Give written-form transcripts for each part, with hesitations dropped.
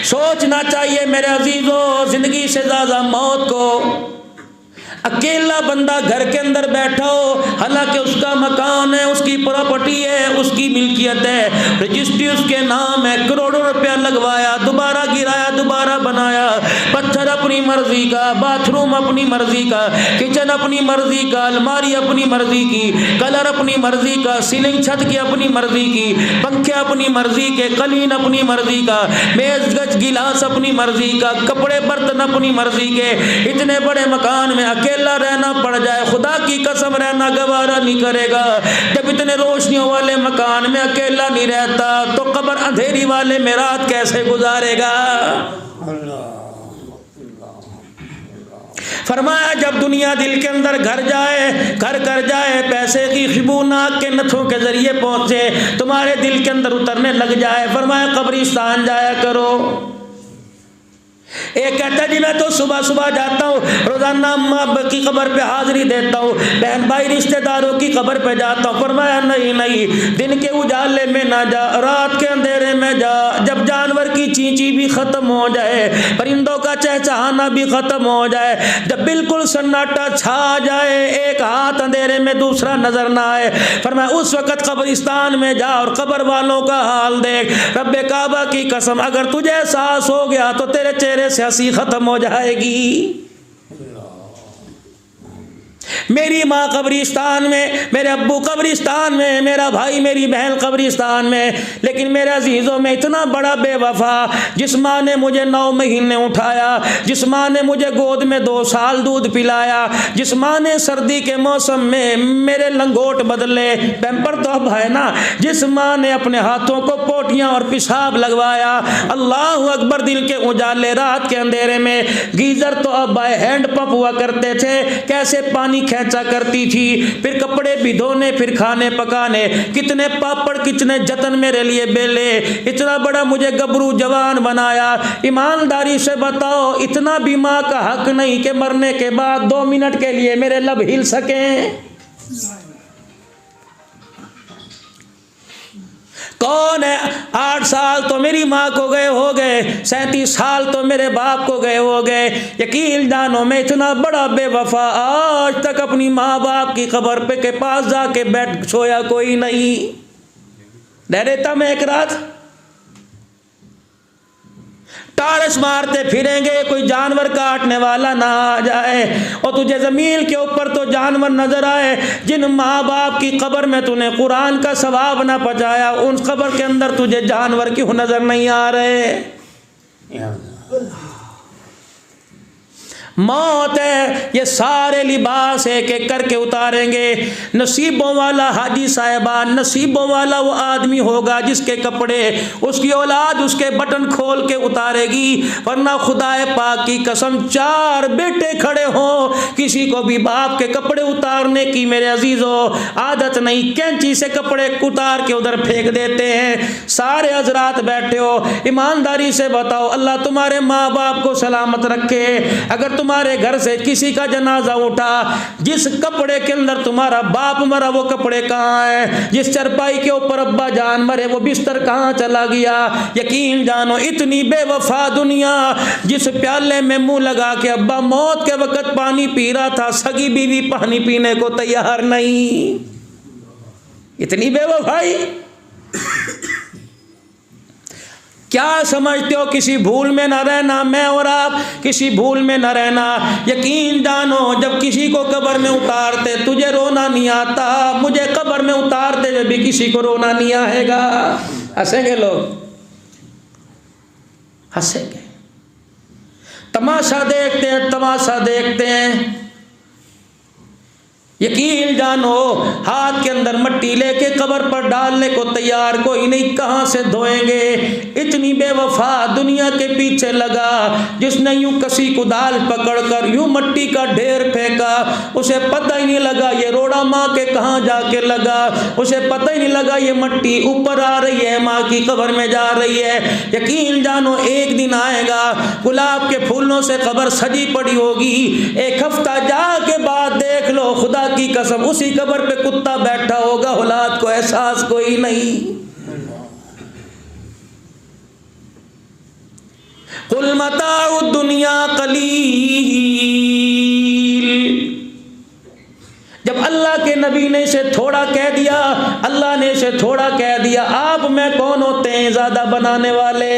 सोचना चाहिए मेरे अजीजों, जिंदगी से ज्यादा मौत को। अकेला बंदा घर के अंदर बैठा हो, हालांकि उसका मकान है, उसकी प्रॉपर्टी है, उसकी मिल्कियत है, रजिस्ट्री उसके नाम है, करोड़ों रुपया लगवाया, दोबारा गिराया, दोबारा बनाया, पत्थर अपनी मर्जी का, बाथरूम अपनी मर्जी का, किचन अपनी मर्जी का, अलमारी अपनी मर्जी की, कलर अपनी मर्जी का, सीलिंग छत की अपनी मर्जी की, पंखे अपनी मर्जी के, कलीन अपनी मर्जी का, मेज गज गिलास अपनी मर्जी का, कपड़े बर्तन अपनी मर्जी के। इतने बड़े मकान में अकेला रहना पड़ जाए, खुदा की कसम रहना गवारा नहीं करेगा। जब इतने रोशनियों वाले मकान में अकेला नहीं रहता तो कब्र अंधेरी वाले में रात कैसे गुजारेगा। फरमाया जब दुनिया दिल के अंदर घर कर जाए, पैसे की खुशबू नाक के नथों के जरिए पहुंचे, तुम्हारे दिल के अंदर उतरने लग जाए, फरमाया कब्रिस्तान जाया करो। एक कहता जी मैं तो सुबह सुबह जाता हूँ, रोजाना अम्मा की कब्र पे हाजिरी देता हूँ, बहन भाई रिश्तेदारों की कब्र पे जाता हूँ। फरमाया नहीं, दिन के उजाले में ना जा, रात के अंधेरे में जा। जब जानवर की चींची भी खत्म हो जाए, परिंदों का चहचहाना भी खत्म हो जाए, जब बिल्कुल सन्नाटा छा जाए, एक हाथ अंधेरे में दूसरा नजर ना आए, फरमाया उस वक्त कब्रिस्तान में जा और कब्र वालों का हाल देख। रब्बे काबा की कसम, अगर तुझे एहसास हो गया तो तेरे चेहरे से हंसी खत्म हो जाएगी। मेरी माँ कब्रिस्तान में, मेरे अब्बू कब्रिस्तान में, मेरा भाई मेरी बहन कब्रिस्तान में, लेकिन मेरे अजीजों में इतना बड़ा बेवफा, जिस माँ ने मुझे 9 महीने उठाया, जिस माँ ने मुझे गोद में 2 साल दूध पिलाया, जिस माँ ने सर्दी के मौसम में मेरे लंगोट बदले, पैम्पर तो अब है ना, जिस माँ ने अपने हाथों को पोटियां और पेशाब लगवाया। अल्लाह अकबर, दिल के उजाले रात के अंधेरे में, गीजर तो अब हैंड पंप हुआ करते थे, कैसे पानी खींचा करती थी, फिर कपड़े भिगोने, फिर खाने पकाने, कितने पापड़ कितने जतन मेरे लिए बेले, इतना बड़ा मुझे गबरू जवान बनाया। ईमानदारी से बताओ, इतना भी माँ का हक नहीं कि मरने के बाद 2 मिनट के लिए मेरे लब हिल सकें। कौन है? 8 साल तो मेरी माँ को गए हो गए, 37 साल तो मेरे बाप को गए हो गए। यकीन जानो मैं इतना बड़ा बेवफा आज तक अपनी माँ बाप की कब्र पे के पास जाके बैठ सोया कोई नहीं। डरेता मैं एक रात, टारस मारते फिरेंगे, कोई जानवर काटने वाला ना आ जाए और तुझे जमीन के ऊपर तो जानवर नजर आए। जिन माँ बाप की कब्र में तूने कुरान का सवाब ना पहुंचाया, उन कब्र के अंदर तुझे जानवर क्यों नजर नहीं आ रहे। मौत है, ये सारे लिबास एक एक करके उतारेंगे। नसीबों वाला हाजी साहिबान, नसीबों वाला वो आदमी होगा जिसके कपड़े उसकी औलाद उसके बटन खोल के उतारेगी, वरना खुदाए पाक की कसम 4 बेटे खड़े हों, किसी को भी बाप के कपड़े उतारने की मेरे अजीजों आदत नहीं, कैंची से कपड़े उतार के उधर फेंक देते हैं। सारे हजरात बैठे हो, ईमानदारी से बताओ, अल्लाह तुम्हारे माँ बाप को सलामत रखे। अगर तुम्हारे घर से किसी का जनाजा उठा, जिस कपड़े के अंदर तुम्हारा बाप मरा वो कपड़े कहाँ है? जिस चरपाई के ऊपर अब्बा जान मरे वो बिस्तर कहाँ चला गया? यकीन जानो इतनी बेवफा दुनिया, जिस प्याले में मुंह लगा के अब्बा मौत के वक्त पानी पी रहा था, सगी बीवी पानी पीने को तैयार नहीं। इतनी बेवफाई। क्या समझते हो किसी भूल में न रहना? मैं और आप किसी भूल में न रहना। यकीन जानो जब किसी को कब्र में उतारते तुझे रोना नहीं आता, मुझे कब्र में उतारते हुए भी किसी को रोना नहीं आएगा। हंसेंगे लोग, हंसेंगे। तमाशा देखते हैं, तमाशा देखते हैं। यकीन जानो हाथ के अंदर मट्टी लेके कब्र पर डालने को तैयार कोई नहीं, कहां से धोएंगे? इतनी बेवफा दुनिया के पीछे लगा, जिसने यूं कसी कुदाल पकड़कर यूं मट्टी का ढेर फेंका, उसे पता ही नहीं लगा ये रोड़ा माँ के कहां जाके लगा, उसे पता ही नहीं लगा ये मट्टी ऊपर आ रही है, माँ की कब्र में जा रही है। यकीन जानो एक दिन आएगा गुलाब के फूलों से कब्र सजी पड़ी होगी, 1 हफ्ता जाके बाद देख लो खुदा की कसम उसी कब्र पे कुत्ता बैठा होगा, औलाद को एहसास कोई नहीं। कुल मताउ दुनिया कलील। जब अल्लाह के नबी ने इसे थोड़ा कह दिया, अल्लाह ने इसे थोड़ा कह दिया, आप में कौन होते हैं ज़्यादा बनाने वाले?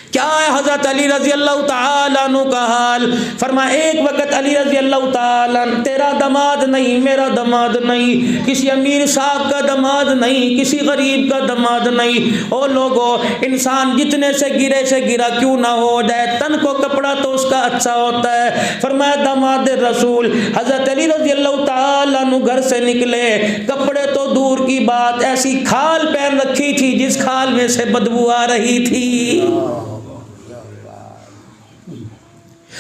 क्या है हज़रत अली रज़ी अल्लाह ताला अन्हु का हाल? फरमाया एक वक़्त अली रज़ी अल्लाह ताला, तेरा दमाद नहीं, मेरा दमाद नहीं, किसी अमीर साहब का दमाद नहीं, किसी गरीब का दमाद नहीं। ओ लोगो, इंसान जितने से गिरा क्यों ना हो जाए, तन को कपड़ा तो उसका अच्छा होता है। फरमाया दमाद रसूल हज़रत अली रज़ी अल्लाह ताला अन्हु घर से निकले, कपड़े तो दूर की बात, ऐसी खाल पहन रखी थी जिस खाल में से बदबू आ रही थी।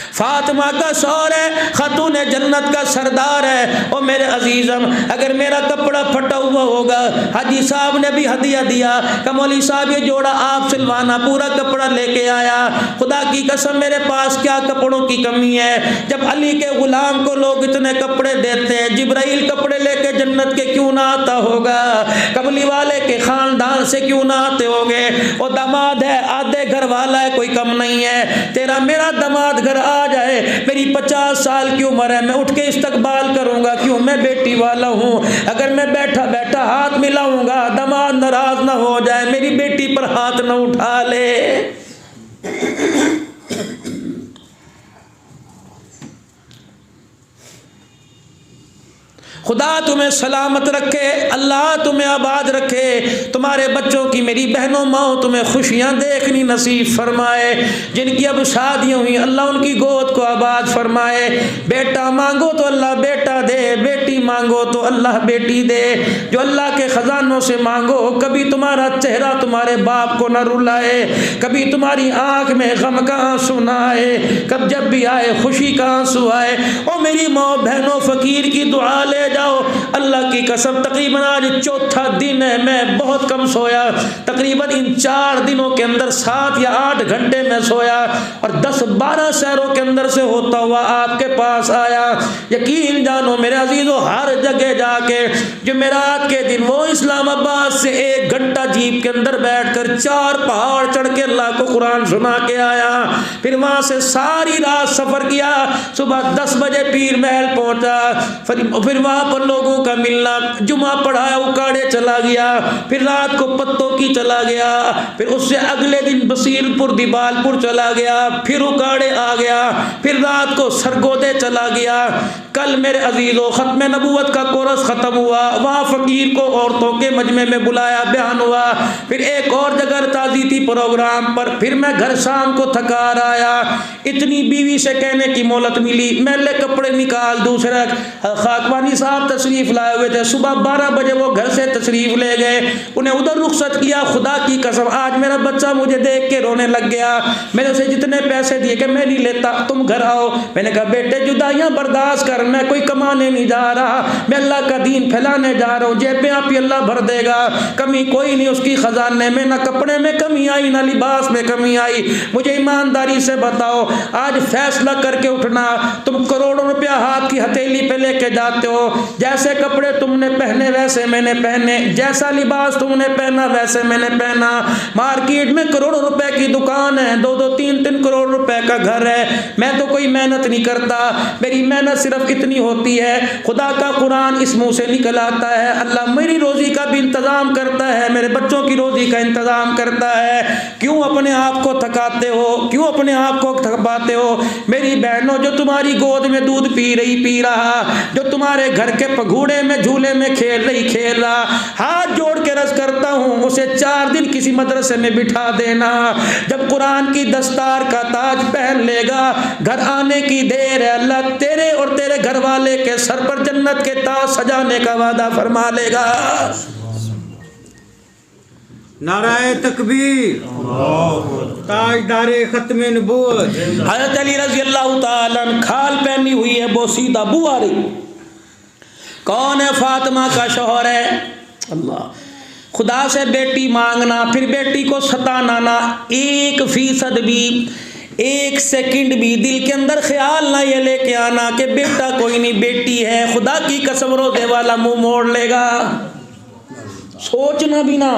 फातिमा का शौहर है, खातून जन्नत का सरदार है। और मेरे अजीज़म, अगर मेरा कपड़ा फटा हुआ होगा, हाजी साहब ने भी हदिया दिया कि मौलवी साहब ये जोड़ा आप सिलवाना, पूरा कपड़ा लेके आया। खुदा की कसम मेरे पास क्या कपड़ों की कमी है। जब अली के गुलाम को लोग इतने कपड़े देते हैं, जिब्राइल कपड़े लेके जन्नत के क्यों ना आता होगा? कबली वाले के खानदान से क्यों ना आते होंगे? और दामाद है, आधे घर वाला है, कोई कम नहीं है। तेरा मेरा दामाद घर आ जाए, मेरी 50 साल की उम्र है, मैं उठ के इस्तकबाल करूंगा, क्यों? मैं बेटी वाला हूं। अगर मैं बैठा बैठा हाथ मिलाऊंगा, दामाद नाराज ना हो जाए, मेरी बेटी पर हाथ ना उठा ले। खुदा तुम्हें सलामत रखे, अल्लाह तुम्हें आबाद रखे, तुम्हारे बच्चों की, मेरी बहनों माओ तुम्हें खुशियाँ देखनी नसीब फरमाए। जिनकी अब शादियाँ हुई, अल्लाह उनकी गोद को आबाद फरमाए। बेटा मांगो तो अल्लाह बेटा दे, बेटी मांगो तो अल्लाह बेटी दे। जो अल्लाह के ख़जानों से मांगो, कभी तुम्हारा चेहरा तुम्हारे बाप को न रुलाए, कभी तुम्हारी आँख में गम का आंसू न आए, कब जब भी आए खुशी का आंसू आए। और मेरी माँ बहनों फ़कीर की दुआ ले जाओ। अल्लाह की कसम, तकरीबन आज चौथा दिन है, मैं बहुत कम सोया। तकरीबन इन 4 दिनों के अंदर 7 या 8 घंटे में सोया, और 10-12 शहरों के अंदर से होता हुआ आपके पास आया। यकीन जानो मेरे अजीजों, हर जगह जाके जुमेरात के दिन वो इस्लामाबाद से 1 घंटा जीप के अंदर बैठकर 4 पहाड़ चढ़ के अल्लाह को कुरान सुना के आया। फिर वहां से सारी रात सफर किया, सुबह 10 बजे पीर महल पहुंचा। फिर वहां पर लोगों का मिलना, जुमा पढ़ाया, उकाड़े चला गया। फिर रात को पत्तों की चला गया। फिर उससे अगले दिन बसीरपुर दिबालपुर चला गया। फिर उकाड़े आ गया। फिर रात को सरगोदे चला गया। कल मेरे अजीजों खत्म नबूवत का कोरस खत्म हुआ, वहाँ फकीर को औरतों के मजमे में बुलाया, बयान हुआ। फिर एक और जगह ताज़ीती प्रोग्राम पर। फिर मैं घर शाम को थकार आया। इतनी बीवी से कहने की मोहलत मिली, मैले कपड़े निकाल। दूसरा खाकवानी साहब तशरीफ लाए हुए थे, सुबह 12 बजे वो घर से तशरीफ ले गए, उन्हें उधर रुखसत किया। खुदा की कसम आज मेरा बच्चा मुझे देख के रोने लग गया। मैंने उसे जितने पैसे दिए कि मैं नहीं लेता, तुम घर आओ। मैंने कहा बेटे जुदाइयाँ बर्दाश्त कर, मैं कोई कमाने नहीं जा रहा, मैं अल्लाह का दीन फैलाने जा रहा हूँ। जेबें आप ही अल्लाह भर देगा, कमी कोई नहीं उसकी खजाने में। ना कपड़े में कमी आई, ना लिबास में कमी आई। मुझे ईमानदारी से बताओ, आज फैसला करके उठना। तुम करोड़ों रुपया हाथ की हथेली पे लेके जाते हो, जैसे कपड़े तुमने पहने वैसे मैंने पहने, जैसा लिबास तुमने पहना वैसे मैंने पहना। मार्केट में करोड़ों रुपए की दुकान है, 2-2, 3-3 करोड़ रुपए का घर है। मैं तो कोई मेहनत नहीं करता, मेरी मेहनत सिर्फ इतनी होती है, खुदा का कुरान इस मुंह से निकल आता है, अल्लाह मेरी रोजी का भी इंतजाम करता है, मेरे बच्चों की रोजी का इंतजाम करता है। क्यों अपने आप को थकाते हो? क्यों अपने आप को थकवाते हो? मेरी बहनों, जो तुम्हारी गोद में दूध पी रहा, जो तुम्हारे घर के पगूड़े में झूले में खेल रहा, हाथ जोड़ के रस करता हूँ, उसे 4 दिन किसी मदरसे में बिठा देना। जब कुरान की दस्तार का ताज पहन लेगा, घर आने की देर है, अल्लाह तेरे और तेरे घर वाले के सर पर जन्नत के ताज सजाने का वादा फरमा लेगा। नाराए तकबीर, ताजदारे खत्मे नबूवत। हज़रत अली रज़ी अल्लाह ताला अन्हु खाल पहनी हुई है, बोसीदा बुआरी। कौन है? फातिमा का शौहर है। अल्लाह, खुदा से बेटी मांगना, फिर बेटी को सताना ना, 1% भी, 1 सेकंड भी दिल के अंदर ख्याल ना ये लेके आना कि बेटा कोई नहीं, बेटी है। खुदा की कसम रोज़े वाला मुंह मोड़ लेगा, सोचना भी ना।